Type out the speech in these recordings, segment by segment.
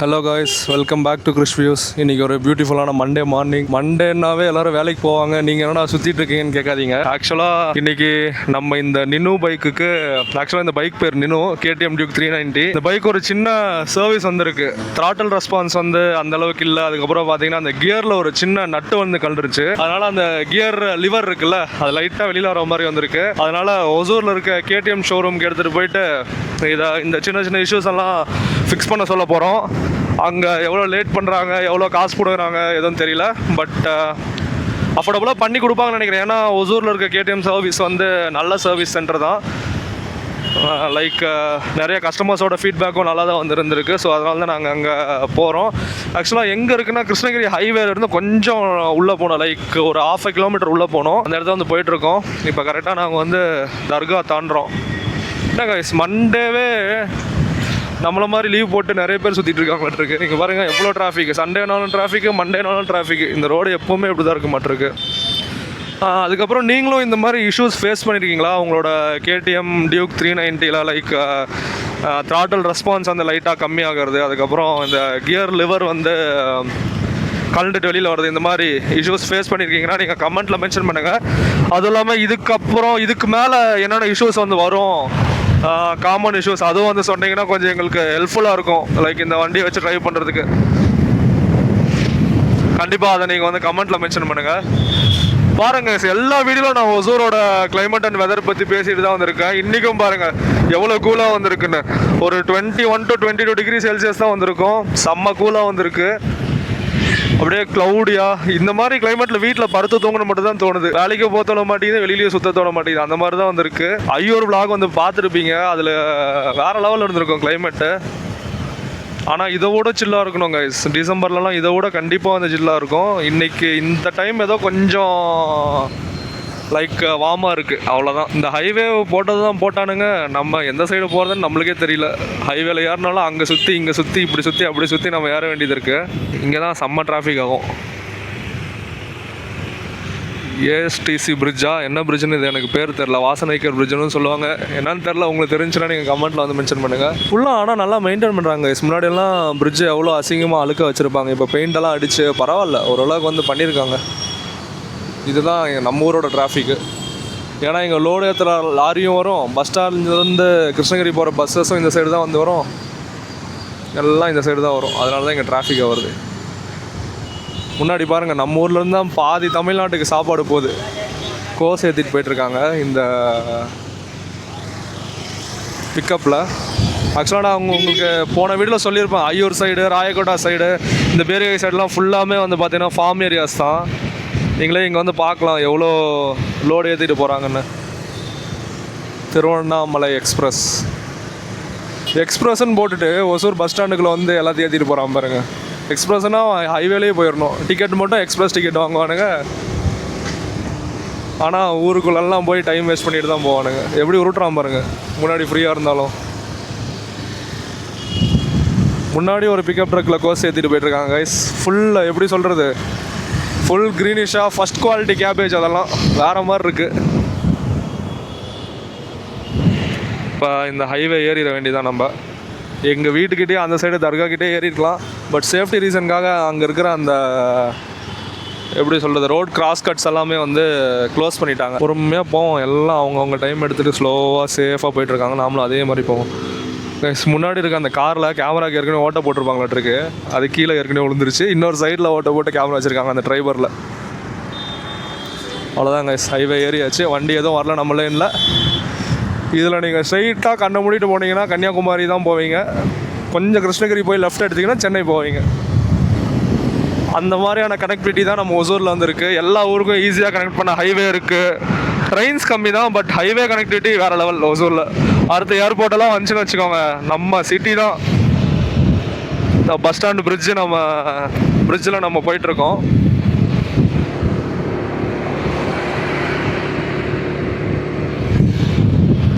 Hello guys, welcome back to Chris views. இன்றைக்கி ஒரு பியூட்டிஃபுல்லான மண்டே மார்னிங். மண்டேன்னாவே எல்லோரும் வேலைக்கு போவாங்க. நீங்கள் என்னடா சுற்றிட்டு இருக்கீங்கன்னு கேட்காதீங்க. ஆக்சுவலாக இன்றைக்கி நம்ம இந்த நினு பைக்குக்கு, ஆக்சுவலாக இந்த பைக் பேர் நினு KTM Duke 390. இந்த பைக் ஒரு சின்ன சர்வீஸ் வந்திருக்கு. த்ராட்டல் ரெஸ்பான்ஸ் வந்து அந்த அளவுக்கு இல்லை. அதுக்கப்புறம் பார்த்தீங்கன்னா அந்த கியரில் ஒரு சின்ன நட்டு வந்து கலந்துருச்சு. அதனால் அந்த கியர் லிவர் இருக்குல்ல, அது லைட்டாக வெளியில் வர மாதிரி வந்திருக்கு. அதனால் ஒசூரில் இருக்க KTM ஷோரூமுக்கு எடுத்துகிட்டு போயிட்டு இந்த சின்ன சின்ன இஷ்யூஸ் எல்லாம் ஃபிக்ஸ் பண்ண சொல்ல போகிறோம். அங்கே எவ்வளோ லேட் பண்ணுறாங்க, எவ்வளோ காசு போடுறாங்க எதுவும் தெரியல. பட் அஃபோர்டபுளாக பண்ணி கொடுப்பாங்கன்னு நினைக்கிறேன். ஏன்னா ஒசூரில் இருக்க KTM சர்வீஸ் வந்து நல்ல சர்வீஸ் சென்டர் தான். லைக் நிறைய கஸ்டமர்ஸோட ஃபீட்பேக்கும் நல்லா தான் வந்துருந்துருக்கு. ஸோ அதனால தான் நாங்கள் அங்கே போகிறோம். ஆக்சுவலாக எங்கே இருக்குன்னா, கிருஷ்ணகிரி ஹைவேலேருந்து கொஞ்சம் உள்ளே போனோம். லைக் ஒரு 1/2 கிலோமீட்டர் உள்ளே போனோம். அந்த இடத்துல வந்து போயிட்டுருக்கோம். இப்போ கரெக்டாக நாங்கள் வந்து தர்கா தாண்டுறோம். என்ன கைஸ், மண்டேவே நம்மளை மாதிரி லீவ் போட்டு நிறைய பேர் சுற்றிட்டு இருக்காங்களாட்டிருக்கு. நீங்கள் பாருங்கள் எவ்வளோ டிராஃபிக். சண்டேனாலும் டிராஃபிக்கு, மண்டேனாலும் டிராஃபிக்கு. இந்த ரோடு எப்போவுமே இப்படி தான் இருக்க மாட்டிருக்கு. அதுக்கப்புறம் நீங்களும் இந்த மாதிரி இஷ்யூஸ் ஃபேஸ் பண்ணியிருக்கீங்களா உங்களோட KTM Duke 390ல? லைக் த்ராட்டல் ரெஸ்பான்ஸ் வந்து லைட்டாக கம்மியாகிறது, அதுக்கப்புறம் இந்த கியர் லிவர் வந்து கலந்துட்டு வெளியில் வருது. இந்த மாதிரி இஷ்யூஸ் ஃபேஸ் பண்ணியிருக்கீங்கன்னா நீங்கள் கமெண்ட்டில் மென்ஷன் பண்ணுங்கள். அதுவும் இல்லாமல் இதுக்கு மேலே என்னென்ன இஷ்யூஸ் வந்து வரும், காமன் இஷ்யூஸ், அதுவும் வந்து சொன்னீங்கன்னா கொஞ்சம் எங்களுக்கு ஹெல்ப்ஃபுல்லாக இருக்கும். லைக் இந்த வண்டியை வச்சு ட்ரைவ் பண்ணுறதுக்கு கண்டிப்பாக அதை நீங்கள் வந்து கமெண்ட்டில் மென்ஷன் பண்ணுங்கள். பாருங்கள், எல்லா வீடியோவில் நான் ஒசூரோட கிளைமேட் அண்ட் வெதர் பற்றி பேசிட்டு தான் வந்திருக்கேன். இன்றைக்கும் பாருங்கள் எவ்வளோ கூலாக வந்திருக்குன்னு. ஒரு 21 to 22 டிகிரி செல்சியஸ் தான் வந்திருக்கும். செம்ம கூலாக வந்திருக்கு. அப்படியே க்ளவுடியாக இந்த மாதிரி கிளைமேட்டில் வீட்டில் படுத்து தூங்கணும் மட்டும் தான் தோணுது. வேலைக்கு போக தோண மாட்டேங்குது, வெளியிலேயே சுற்ற தோண மாட்டேங்குது. அந்த மாதிரி தான் வந்திருக்கு. ஐயோர் விளாக் வந்து பார்த்துருப்பீங்க. அதில் வேறு லெவலில் இருந்திருக்கும் கிளைமேட்டு. ஆனால் இதை விட சில்லாக இருக்கணும் கைஸ். டிசம்பர்லலாம் இதை விட கண்டிப்பாக வந்து சில்லாக இருக்கும். இன்றைக்கி இந்த டைம் ஏதோ கொஞ்சம் லைக் வார்மாக இருக்குது, அவ்வளோதான். இந்த ஹைவே போட்டது தான் போட்டானுங்க. நம்ம எந்த சைடு போகிறதுன்னு நம்மளுக்கே தெரியல. ஹைவேல ஏறினாலும் அங்கே சுற்றி இங்கே சுற்றி இப்படி சுற்றி அப்படி சுற்றி நம்ம ஏற வேண்டியது இருக்குது. இங்கே தான் செம்ம டிராஃபிக் ஆகும். ASTC பிரிட்ஜா, என்ன பிரிட்ஜுன்னு இது எனக்கு பேர் தெரில. வாசனைக்கர் பிரிட்ஜுன்னு சொல்லுவாங்க. என்னன்னு தெரில. உங்களுக்கு தெரிஞ்சுன்னா நீங்கள் கமெண்ட்டில் வந்து மென்ஷன் பண்ணுங்கள். ஃபுல்லாக ஆனால் நல்லா மெயின்டைன் பண்ணுறாங்க. முன்னாடியெல்லாம் பிரிட்ஜு எவ்வளோ அசிங்கமாக அழுக்க வச்சுருப்பாங்க. இப்போ பெயிண்டெல்லாம் அடித்து பரவாயில்ல, ஓரளவுக்கு வந்து பண்ணியிருக்காங்க. இதுதான் நம்ம ஊரோட டிராஃபிக்கு. ஏன்னா இங்கே லோடு ஏற்றுற லாரியும் வரும், பஸ் ஸ்டாண்ட்லேருந்து கிருஷ்ணகிரி போகிற பஸ்ஸஸும் இந்த சைடு தான் வந்து வரும். எல்லாம் இந்த சைடு தான் வரும். அதனால தான் இங்கே டிராஃபிக்காக வருது. முன்னாடி பாருங்கள், நம்ம ஊர்லேருந்து தான் பாதி தமிழ்நாட்டுக்கு சாப்பாடு போகுது. கோஸ் ஏற்றிட்டு போயிட்டுருக்காங்க இந்த பிக்கப்பில். ஆக்சுவலாக நான் உங்களுக்கு போன வீட்டில் சொல்லியிருப்பேன், ஐயூர் சைடு, ராயக்கோட்டா சைடு, இந்த பேரிகை சைடெலாம் ஃபுல்லாமே வந்து பார்த்தீங்கன்னா ஃபார்ம் ஏரியாஸ் தான். நீங்களே இங்கே வந்து பார்க்கலாம் எவ்வளோ லோடு ஏற்றிட்டு போகிறாங்கன்னு. திருவண்ணாமலை எக்ஸ்பிரஸ்ன்னு போட்டுட்டு ஒசூர் பஸ் ஸ்டாண்டுக்குள்ளே வந்து எல்லாத்தையும் ஏற்றிட்டு போகிறான் பாருங்கள். எக்ஸ்பிரஸ்னால் ஹைவேலேயே போயிடணும். டிக்கெட் மட்டும் எக்ஸ்பிரஸ் டிக்கெட் வாங்குவானுங்க. ஆனால் ஊருக்குள்ளெல்லாம் போய் டைம் வேஸ்ட் பண்ணிட்டு தான் போவானுங்க. எப்படி உருட்டுறான் பாருங்கள். முன்னாடி ஃப்ரீயாக இருந்தாலும் முன்னாடி ஒரு பிக்கப் ட்ரக்கில் கோஸ் ஏற்றிட்டு போயிட்டுருக்காங்க கைஸ். ஃபுல்லாக எப்படி சொல்கிறது, ஃபுல் க்ரீனிஷாக ஃபஸ்ட் குவாலிட்டி கேபேஜ், அதெல்லாம் வேறு மாதிரி இருக்குது. இப்போ இந்த ஹைவே ஏறிட வேண்டியதான். நம்ம எங்கள் வீட்டுக்கிட்டே அந்த சைடு தர்காக்கிட்டே ஏறிக்கலாம். பட் சேஃப்டி ரீசனுக்காக அங்கே இருக்கிற அந்த எப்படி சொல்கிறது, ரோட் கிராஸ் கட்ஸ் எல்லாமே வந்து க்ளோஸ் பண்ணிட்டாங்க. பொறுமையாக போவோம். எல்லாம் அவங்கவுங்க டைம் எடுத்துகிட்டு ஸ்லோவாக சேஃபாக போயிட்டுருக்காங்க. நாமளும் அதே மாதிரி போவோம். முன்னாடி இருக்க அந்த காரில் கேமராக்கு ஏற்கனவே ஓட்ட போட்டிருப்பாங்களாட்டிருக்கு. அது கீழே ஏற்கனவே விழுந்துருச்சு. இன்னொரு சைடில் ஓட்ட போட்டு கேமரா வச்சுருக்காங்க அந்த டிரைவரில். அவ்வளோதாங்க, ஹைவே ஏறியாச்சு. வண்டி எதுவும் வரல நம்ம லைனில். இதில் நீங்கள் ஸ்ட்ரைட்டாக கண்ணை மூடிட்டு போனீங்கன்னா கன்னியாகுமரி தான் போவீங்க. கொஞ்சம் கிருஷ்ணகிரி போய் லெஃப்ட் எடுத்திங்கன்னா சென்னை போவீங்க. அந்த மாதிரியான கனெக்டிவிட்டி தான் நம்ம ஒசூரில் வந்துருக்கு. எல்லா ஊருக்கும் ஈஸியாக கனெக்ட் பண்ண ஹைவே இருக்குது. ட்ரெயின்ஸ் கம்மி தான், பட் ஹைவே கனெக்டிவிட்டி வேறு லெவல் ஒசூரில். அடுத்த ஏர்போர்ட்டெல்லாம் வந்துச்சுன்னு வச்சுக்கோங்க, நம்ம சிட்டி தான். இந்த பஸ் ஸ்டாண்டு பிரிட்ஜில் நம்ம போயிட்டுருக்கோம்.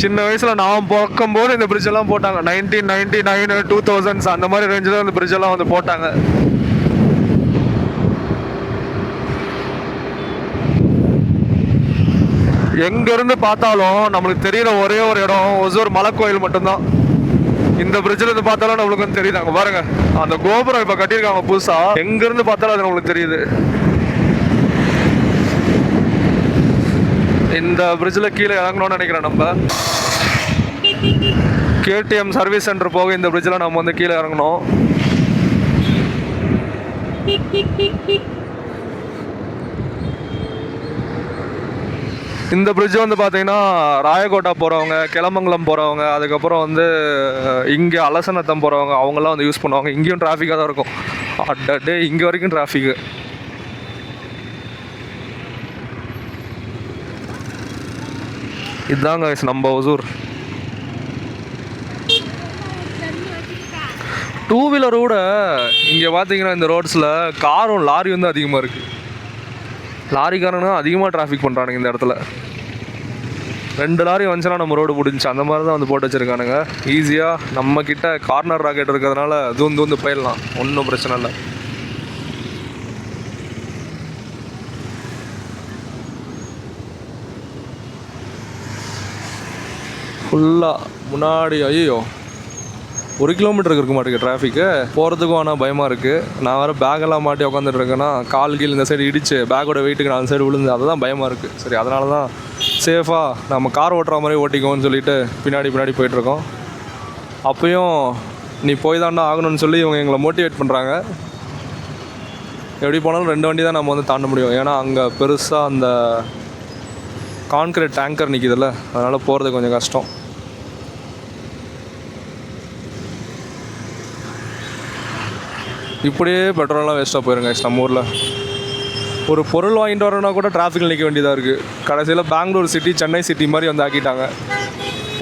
சின்ன வயசில் நான் பார்க்கும்போது இந்த பிரிட்ஜெல்லாம் போட்டாங்க. 1999, 2000s அந்த மாதிரி ரேஞ்சில் இந்த பிரிட்ஜெல்லாம் வந்து போட்டாங்க. எங்கேருந்து பார்த்தாலும் நம்மளுக்கு தெரிகிற ஒரே ஒரு இடம் ஒசூர் மலை கோயில் மட்டும்தான். இந்த பிரிட்ஜில் இருந்து பார்த்தாலும் நம்மளுக்கு வந்து தெரியுது. அங்கே பாருங்க அந்த கோபுரம் இப்போ கட்டியிருக்காங்க புதுசா. எங்கேருந்து பார்த்தாலும் அது நம்மளுக்கு தெரியுது. இந்த பிரிட்ஜில் கீழே இறங்கணும்னு நினைக்கிறேன். நம்ம கேடிஎம் சர்வீஸ் சென்டர் போக இந்த பிரிட்ஜில் நம்ம வந்து கீழே இறங்கணும். இந்த பிரிட்ஜ் வந்து பார்த்தீங்கன்னா ராயகோட்டா போகிறவங்க, கிளமங்கலம் போகிறவங்க, அதுக்கப்புறம் வந்து இங்கே அலசநத்தம் போகிறவங்க அவங்கெல்லாம் வந்து யூஸ் பண்ணுவாங்க. இங்கேயும் டிராஃபிக்காக தான் இருக்கும். அட்டே இங்கே வரைக்கும் டிராஃபிக்கு. இதுதாங்க நம்ம ஒசூர். டூ வீலரை விட இங்கே பார்த்தீங்கன்னா இந்த ரோட்ஸில் காரும் லாரியும் வந்து அதிகமாக இருக்குது. லாரிக்காரங்க அதிகமாக டிராஃபிக் பண்ணுறானுங்க இந்த இடத்துல. 2 லாரி வந்துச்சுன்னா நம்ம ரோடு முடிஞ்சு அந்த மாதிரி தான் வந்து போட்டு வச்சுருக்கானுங்க. ஈஸியாக நம்மக்கிட்ட கார்னர் ராக்கெட் இருக்கிறதுனால தூந்து போயிடலாம், ஒன்றும் பிரச்சனை இல்லை. ஃபுல்லாக முன்னாடி ஐயோ 1 கிலோமீட்டருக்கு இருக்க மாட்டேங்குது டிராஃபிக்கு. போகிறதுக்கும் ஆனால் பயமாக இருக்குது. நான் வேறு பேக்கெல்லாம் மாட்டி உட்காந்துட்டு இருக்கேன்னா கால் கீழ் இந்த சைடு இடிச்சு பேக்கோட வெயிட்டுக்கு நான் அந்த சைடு விழுந்து, அதுதான் பயமாக இருக்குது. சரி, அதனால தான் சேஃபாக நம்ம கார் ஓட்டுற மாதிரி ஓட்டிக்கோன்னு சொல்லிட்டு பின்னாடி போயிட்டுருக்கோம். அப்போயும் நீ போய் தாண்டா ஆகணும்னு சொல்லி இவங்க எங்களை மோட்டிவேட் பண்ணுறாங்க. எப்படி போனாலும் 2 வண்டி தான் நம்ம வந்து தாண்ட முடியும். ஏன்னா அங்கே பெருசாக அந்த கான்கிரீட் டேங்கர் நிற்கிதில்ல, அதனால் போகிறது கொஞ்சம் கஷ்டம். இப்படியே பெட்ரோல்லாம் வேஸ்ட்டாக போயிருங்க நம்ம ஊரில். ஒரு பொருள் வாங்கிட்டு வரணுன்னா கூட டிராஃபிக்கில் நிற்க வேண்டியதாக இருக்குது. கடைசியில் பெங்களூர் சிட்டி, சென்னை சிட்டி மாதிரி வந்து ஆக்கிட்டாங்க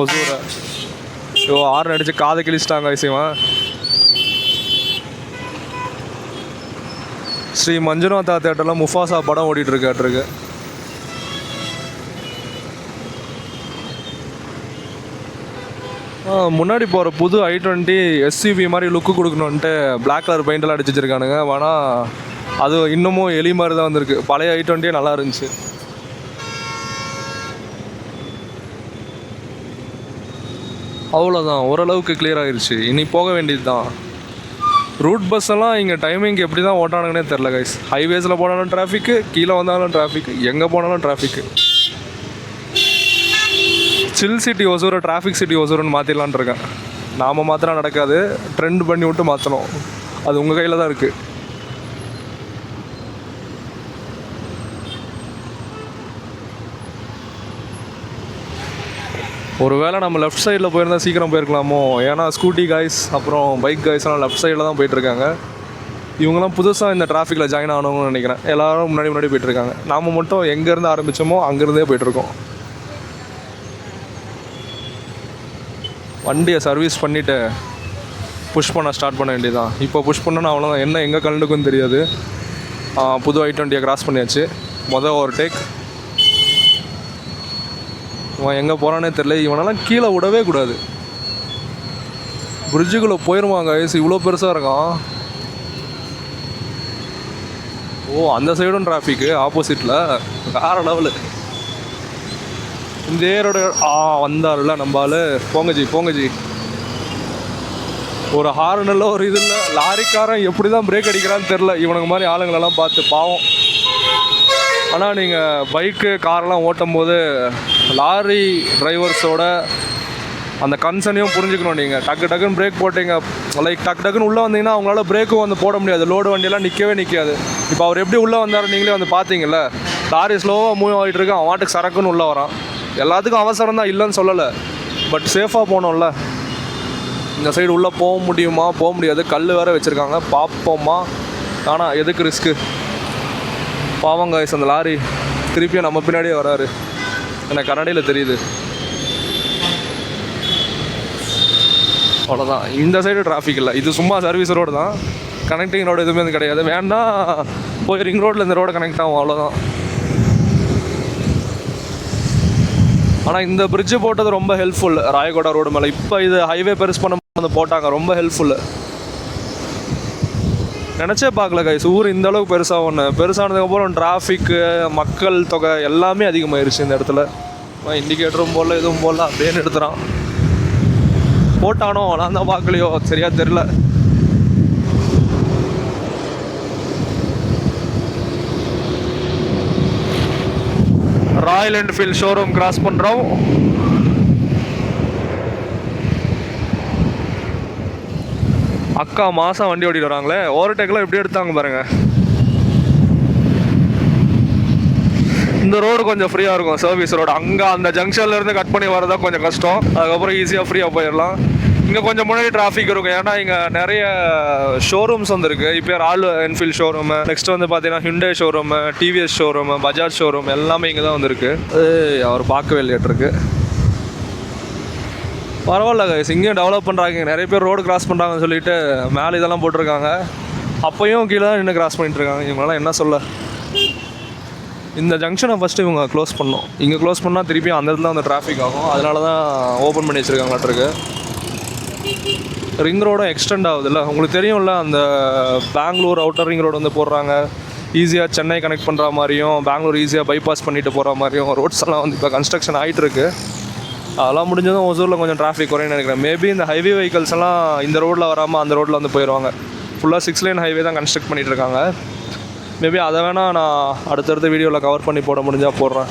ஒசூரை. ஆறு அடித்து காதை கிழிச்சிட்டாங்க விஷயமா. ஸ்ரீ மஞ்சுநாதா தேட்டரில் முஃபாசா படம் ஓடிட்டுருக்கு. முன்னாடி போகிற புது i20 எஸ்யூவி மாதிரி லுக்கு கொடுக்கணுன்ட்டு பிளாக் கலர் பெயிண்டெல்லாம் அடிச்சு வச்சுருக்கானுங்க. ஆனால் அது இன்னமும் எலி மாதிரி தான் வந்திருக்கு. பழைய i20 நல்லா இருந்துச்சு. அவ்வளோதான், ஓரளவுக்கு கிளியர் ஆகிருச்சு. இனி போக வேண்டியது தான். ரூட் பஸ் எல்லாம் இங்கே டைமிங் எப்படி தான் ஓட்டானுங்கன்னே தெரில கைஸ். ஹைவேஸில் போனாலும் டிராஃபிக்கு, கீழே வந்தாலும் டிராஃபிக்கு, எங்கே போனாலும் டிராஃபிக்கு. சில் சிட்டி ஒசூரை டிராஃபிக் சிட்டி ஒசூருன்னு மாற்றிடலான் இருக்கேன். நாம் மாத்திரம் நடக்காது, ட்ரெண்ட் பண்ணி விட்டு மாற்றணும். அது உங்கள் கையில் தான் இருக்குது. ஒருவேளை நம்ம லெஃப்ட் சைடில் போயிருந்தால் சீக்கிரம் போயிருக்கலாமோ. ஏன்னா ஸ்கூட்டி காய்ஸ் அப்புறம் பைக் காய்ஸ்லாம் லெஃப்ட் சைடில் தான் போயிட்டுருக்காங்க. இவங்கெல்லாம் புதுசாக இந்த டிராஃபிக்கில் ஜாயின் ஆகணும்னு நினைக்கிறேன். எல்லோரும் முன்னாடி போயிட்டுருக்காங்க. நாம் மட்டும் எங்கேருந்து ஆரம்பித்தோமோ அங்கேருந்தே போயிட்டுருக்கோம். வண்டியை சர்வீஸ் பண்ணிவிட்டு புஷ் பண்ண ஸ்டார்ட் பண்ண வேண்டியதான். இப்போ புஷ் பண்ணோன்னா அவ்வளோதான், என்ன எங்கே கலண்டுக்குன்னு தெரியாது. புது i20 கிராஸ் பண்ணியாச்சு. ஒரு டேக். இவன் எங்கே போகிறானே தெரில. இவனெல்லாம் கீழே விடவே கூடாது. பிரிட்ஜுக்குள்ளே போயிடுவாங்க. இவ்வளோ பெருசாக இருக்கான். அந்த சைடும் டிராஃபிக்கு ஆப்போசிட்டில் வேறு லெவலு. இந்த ஏரோட வந்தார்ல நம்பால். போங்க ஜி. ஒரு ஹார்னில் ஒரு இது இல்லை. லாரிக்காரன் எப்படி தான் பிரேக் அடிக்கிறான்னு தெரில. இவனுக்கு மாதிரி ஆளுங்களெல்லாம் பார்த்து பாவம். ஆனால் நீங்கள் பைக்கு காரெல்லாம் ஓட்டும் போது லாரி டிரைவர்ஸோட அந்த கன்சர்னையும் புரிஞ்சுக்கணும். நீங்கள் டக்குன்னு பிரேக் போட்டிங்க, லைக் டக்குன்னு உள்ளே வந்தீங்கன்னா அவங்களால பிரேக்கும் வந்து போட முடியாது. லோடு வண்டியெல்லாம் நிற்காது. இப்போ அவர் எப்படி உள்ளே வந்தார் நீங்களே வந்து பார்த்தீங்கல்ல. லாரி ஸ்லோவாக மூவ் ஆகிட்டு இருக்கு, அவன் வாட்டுக்கு சரக்குன்னு உள்ளே வரான். எல்லாத்துக்கும் அவசரம் தான், இல்லைன்னு சொல்லலை. பட் சேஃபாக போகணும்ல. இந்த சைடு உள்ளே போக முடியுமா? போக முடியாது. கல் வேறு வச்சுருக்காங்க. பார்ப்போமா. ஆனால் எதுக்கு ரிஸ்க்கு? பாவம் காய்ஸ், அந்த லாரி திருப்பியும் நம்ம பின்னாடியே வராரு. எனக்கு கண்ணாடியில் தெரியுது. அவ்வளோதான். இந்த சைடு டிராஃபிக் இல்லை. இது சும்மா சர்வீஸ் ரோடு தான். கனெக்டிங் ரோடு எதுவுமே வந்து கிடையாது. வேண்டாம் போய் ரிங் ரோட்டில் இந்த ரோடு கனெக்ட் ஆகும், அவ்வளோதான். ஆனால் இந்த பிரிட்ஜு போட்டது ரொம்ப ஹெல்ப்ஃபுல் ராயகோடா ரோடு மேலே. இப்போ இது ஹைவே பெருசு பண்ண வந்து போட்டாங்க, ரொம்ப ஹெல்ப்ஃபுல்லு. நினச்சே பார்க்கல கைஸ், ஊர் இந்த அளவுக்கு பெருசானதுக்கப்புறம் டிராஃபிக்கு, மக்கள் தொகை எல்லாமே அதிகமாகிருச்சு இந்த இடத்துல. இண்டிகேட்டரும் போடல, எதுவும் போடல, அப்படியே எடுத்துகிறான். போட்டானோ நான் தான் பார்க்கலையோ சரியா தெரில. ராயல் என்ஃபீல்ட் ஷோரூம் கிராஸ் பண்ணுறோம். அக்கா மாதம் வண்டி ஓட்டிட்டு வராங்களே, ஓவர்டேக்கெலாம் எப்படி எடுத்தாங்க பாருங்கள். இந்த ரோடு கொஞ்சம் ஃப்ரீயாக இருக்கும், சர்வீஸ் ரோடு. அங்கே அந்த ஜங்ஷன்லேருந்து கட் பண்ணி வரதான் கொஞ்சம் கஷ்டம். அதுக்கப்புறம் ஈஸியாக ஃப்ரீயாக போயிடலாம். இங்கே கொஞ்சம் முன்னாடி டிராஃபிக் இருக்கும், ஏன்னா இங்கே நிறைய ஷோரூம்ஸ் வந்துருக்கு. இப்போ ராயல் என்ஃபீல்ட் ஷோரூமு, நெக்ஸ்ட் வந்து பார்த்தீங்கன்னா Hyundai showroom, TVS showroom, Bajaj showroom எல்லாமே இங்கே தான் வந்துருக்கு. அவர் பார்க்கவே இல்லையாட்டிருக்கு. பரவாயில்ல கைஸ், இங்கேயும் டெவலப் பண்ணுறாங்க. நிறைய பேர் ரோடு கிராஸ் பண்ணுறாங்கன்னு சொல்லிட்டு மேலே இதெல்லாம் போட்டிருக்காங்க. அப்போயும் கீழே தான் இன்னும் கிராஸ் பண்ணிட்டுருக்காங்க. இவங்களாம் என்ன சொல்ல. இந்த ஜங்ஷனை ஃபஸ்ட்டு இவங்க க்ளோஸ் பண்ணோம். இங்கே க்ளோஸ் பண்ணால் திருப்பி அந்த இடத்துல வந்து டிராஃபிக் ஆகும். அதனால தான் ஓப்பன் பண்ணி வச்சுருக்காங்களாட்டிருக்கு. ரிங் ரோடும் எக்ஸ்டெண்ட் ஆகுதுல்ல, உங்களுக்கு தெரியும்ல. அந்த பெங்களூர் அவுட்டர் ரிங் ரோடு வந்து போடுறாங்க. ஈஸியாக சென்னை கனெக்ட் பண்ணுற மாதிரியும், பெங்களூர் ஈஸியாக பைபாஸ் பண்ணிட்டு போகிற மாதிரியும் ரோட்ஸ் எல்லாம் வந்து இப்போ கன்ஸ்ட்ரக்ஷன் ஆகிட்டுருக்கு. அதெல்லாம் முடிஞ்சதும் ஒசூரில் கொஞ்சம் டிராஃபிக் குறைன்னு நினைக்கிறேன். மேபி இந்த ஹைவே வெஹிக்கல்ஸ் எல்லாம் இந்த ரோட்டில் வராமல் அந்த ரோட்டில் வந்து போயிடுவாங்க. ஃபுல்லாக 6 லேன் ஹைவே தான் கன்ஸ்ட்ரக்ட் பண்ணிகிட்டு இருக்காங்க. மேபி அதை வேணால் நான் அடுத்தடுத்த வீடியோவில் கவர் பண்ணி போட முடிஞ்சால் போடுறேன்.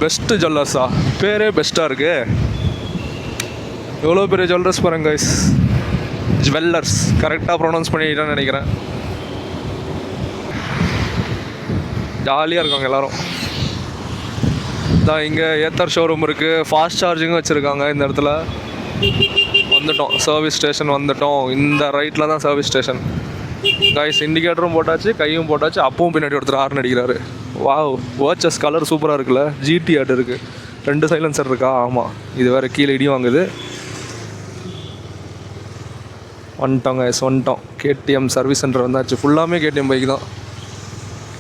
பெஸ்ட்டு ஜுவல்லர்ஸா, பேரே பெஸ்ட்டாக இருக்குது. எவ்வளோ பெரிய ஜுவல்லர்ஸ் பாருங்க கைஸ். ஜுவல்லர்ஸ் கரெக்டாக ப்ரொனவுன்ஸ் பண்ணிக்கிட்டேன்னு நினைக்கிறேன். ஜாலியாக இருக்காங்க எல்லோரும். தான் இங்கே ஏத்தர் ஷோரூம் இருக்குது, ஃபாஸ்ட் சார்ஜிங்கும் வச்சுருக்காங்க. இந்த இடத்துல வந்துட்டோம், சர்வீஸ் ஸ்டேஷன் வந்துட்டோம். இந்த ரைட்டில் தான் சர்வீஸ் ஸ்டேஷன் கைஸ். இண்டிகேட்டரும் போட்டாச்சு, கையும் போட்டாச்சு. அப்பவும் பின்னாடி ஒருத்தர் ஹார்ன் அடிக்கிறாரு. வாவ், வாட்சஸ் கலர் சூப்பராக இருக்குல்ல. ஜிடி ஆட் இருக்குது, 2 சைலன்சர் இருக்கா. ஆமாம், இது வேறு கீழே இடி வாங்குது. வந்துட்டோம் கைஸ், வந்துட்டோம். கேடிஎம் சர்வீஸ் சென்டர் வந்தாச்சு. ஃபுல்லாமே கேடிஎம் பைக் தான்.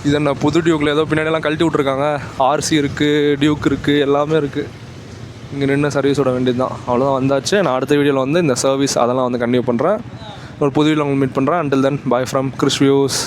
இது என்ன புது டியூக்கில் ஏதோ பின்னாடியெல்லாம் கழட்டி விட்ருக்காங்க. ஆர்சி இருக்குது, டியூக் இருக்குது, எல்லாமே இருக்குது. இங்கே நின்று சர்வீஸ் விட வேண்டியது தான். அவ்வளோதான், வந்தாச்சு. நான் அடுத்த வீடியோவில் வந்து இந்த சர்வீஸ் அதெல்லாம் வந்து கண்டினியூ பண்ணுறேன். ஒரு புது வீடியோவில் உங்களுக்கு மீட் பண்ணுறேன். Until then bye from Chris views.